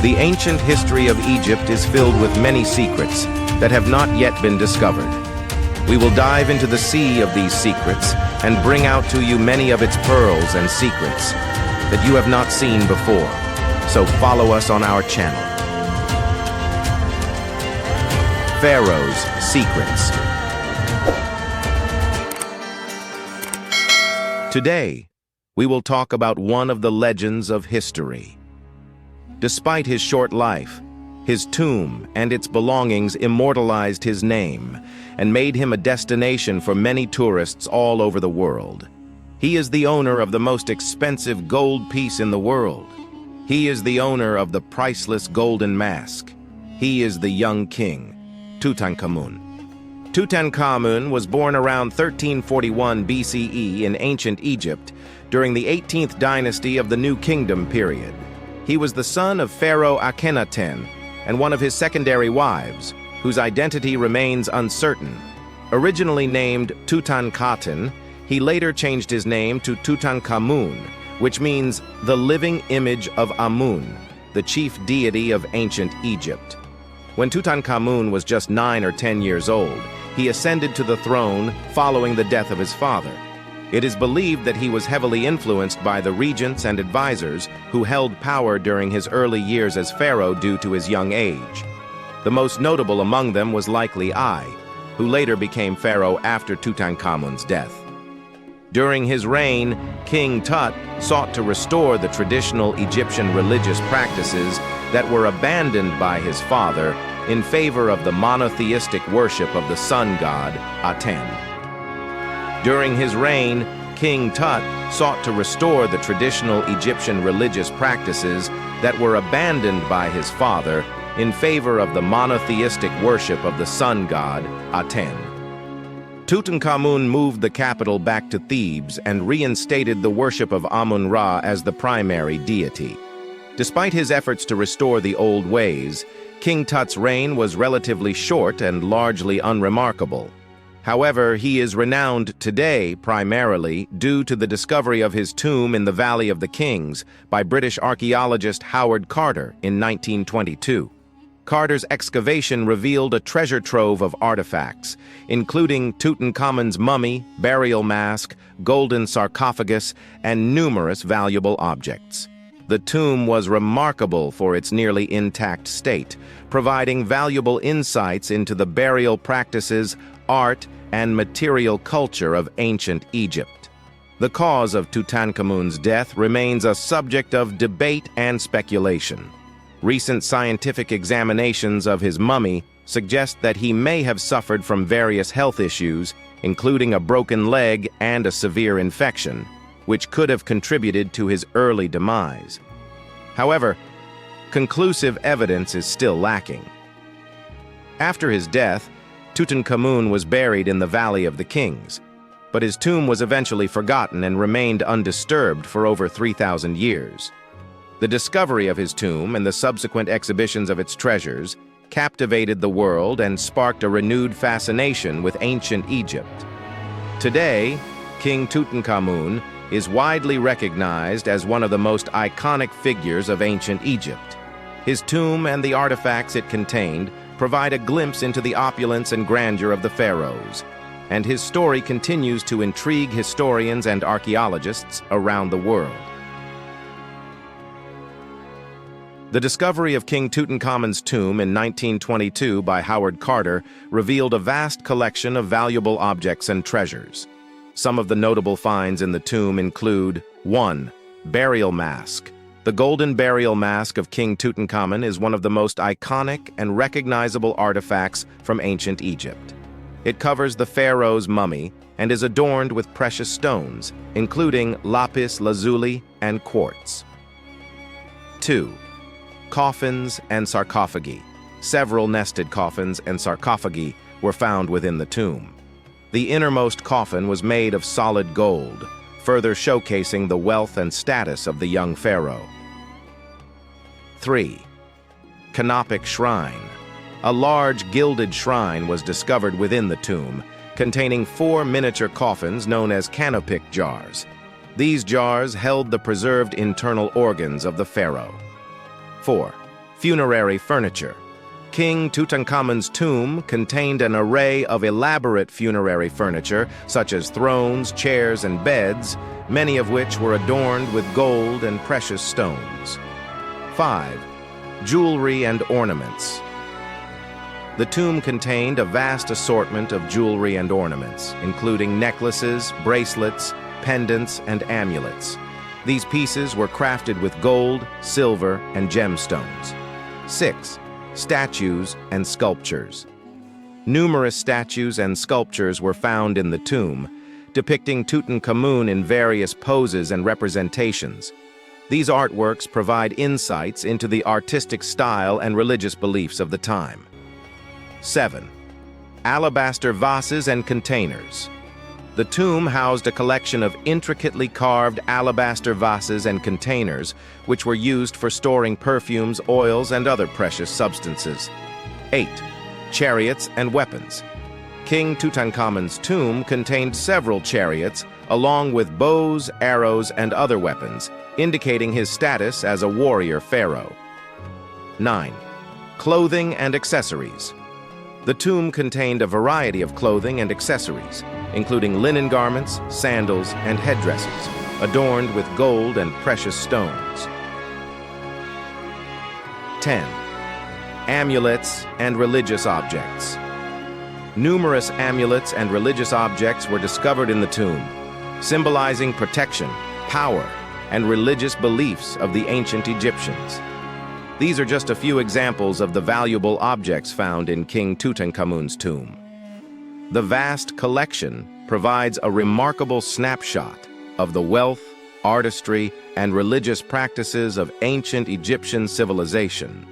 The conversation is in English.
The ancient history of Egypt is filled with many secrets that have not yet been discovered. We will dive into the sea of these secrets and bring out to you many of its pearls and secrets that you have not seen before. So follow us on our channel. Pharaohs' Secrets. Today, we will talk about one of the legends of history. Despite his short life, his tomb and its belongings immortalized his name and made him a destination for many tourists all over the world. He is the owner of the most expensive gold piece in the world. He is the owner of the priceless golden mask. He is the young king, Tutankhamun. Tutankhamun was born around 1341 BCE in ancient Egypt during the 18th dynasty of the New Kingdom period. He was the son of Pharaoh Akhenaten and one of his secondary wives, whose identity remains uncertain. Originally named Tutankhaten, he later changed his name to Tutankhamun, which means the living image of Amun, the chief deity of ancient Egypt. When Tutankhamun was just 9 or 10 years old, he ascended to the throne following the death of his father. It is believed that he was heavily influenced by the regents and advisors who held power during his early years as pharaoh due to his young age. The most notable among them was likely I, who later became pharaoh after Tutankhamun's death. During his reign, King Tut sought to restore the traditional Egyptian religious practices that were abandoned by his father in favor of the monotheistic worship of the sun god, Aten. During his reign, King Tut sought to restore the traditional Egyptian religious practices that were abandoned by his father in favor of the monotheistic worship of the sun god, Aten. Tutankhamun moved the capital back to Thebes and reinstated the worship of Amun-Ra as the primary deity. Despite his efforts to restore the old ways, King Tut's reign was relatively short and largely unremarkable. However, he is renowned today primarily due to the discovery of his tomb in the Valley of the Kings by British archaeologist Howard Carter in 1922. Carter's excavation revealed a treasure trove of artifacts, including Tutankhamun's mummy, burial mask, golden sarcophagus, and numerous valuable objects. The tomb was remarkable for its nearly intact state, providing valuable insights into the burial practices, art, and material culture of ancient Egypt. The cause of Tutankhamun's death remains a subject of debate and speculation. Recent scientific examinations of his mummy suggest that he may have suffered from various health issues, including a broken leg and a severe infection, which could have contributed to his early demise. However, conclusive evidence is still lacking. After his death, Tutankhamun was buried in the Valley of the Kings, but his tomb was eventually forgotten and remained undisturbed for over 3,000 years. The discovery of his tomb and the subsequent exhibitions of its treasures captivated the world and sparked a renewed fascination with ancient Egypt. Today, King Tutankhamun is widely recognized as one of the most iconic figures of ancient Egypt. His tomb and the artifacts it contained provide a glimpse into the opulence and grandeur of the pharaohs, and his story continues to intrigue historians and archaeologists around the world. The discovery of King Tutankhamun's tomb in 1922 by Howard Carter revealed a vast collection of valuable objects and treasures. Some of the notable finds in the tomb include 1. Burial mask. The golden burial mask of King Tutankhamun is one of the most iconic and recognizable artifacts from ancient Egypt. It covers the pharaoh's mummy and is adorned with precious stones, including lapis lazuli and quartz. 2. Coffins and sarcophagi. Several nested coffins and sarcophagi were found within the tomb. The innermost coffin was made of solid gold, further showcasing the wealth and status of the young pharaoh. 3. Canopic shrine. A large gilded shrine was discovered within the tomb, containing 4 miniature coffins known as canopic jars. These jars held the preserved internal organs of the pharaoh. 4. Funerary furniture. King Tutankhamun's tomb contained an array of elaborate funerary furniture, such as thrones, chairs, and beds, many of which were adorned with gold and precious stones. 5. Jewelry and ornaments. The tomb contained a vast assortment of jewelry and ornaments, including necklaces, bracelets, pendants, and amulets. These pieces were crafted with gold, silver, and gemstones. 6. Statues and sculptures. Numerous statues and sculptures were found in the tomb, depicting Tutankhamun in various poses and representations. These artworks provide insights into the artistic style and religious beliefs of the time. 7. Alabaster vases and containers. The tomb housed a collection of intricately carved alabaster vases and containers, which were used for storing perfumes, oils, and other precious substances. 8. Chariots and weapons. King Tutankhamun's tomb contained several chariots, along with bows, arrows, and other weapons, indicating his status as a warrior pharaoh. 9. Clothing and accessories. The tomb contained a variety of clothing and accessories, including linen garments, sandals, and headdresses, adorned with gold and precious stones. 10. Amulets and religious objects. Numerous amulets and religious objects were discovered in the tomb, symbolizing protection, power, and religious beliefs of the ancient Egyptians. These are just a few examples of the valuable objects found in King Tutankhamun's tomb. The vast collection provides a remarkable snapshot of the wealth, artistry, and religious practices of ancient Egyptian civilization.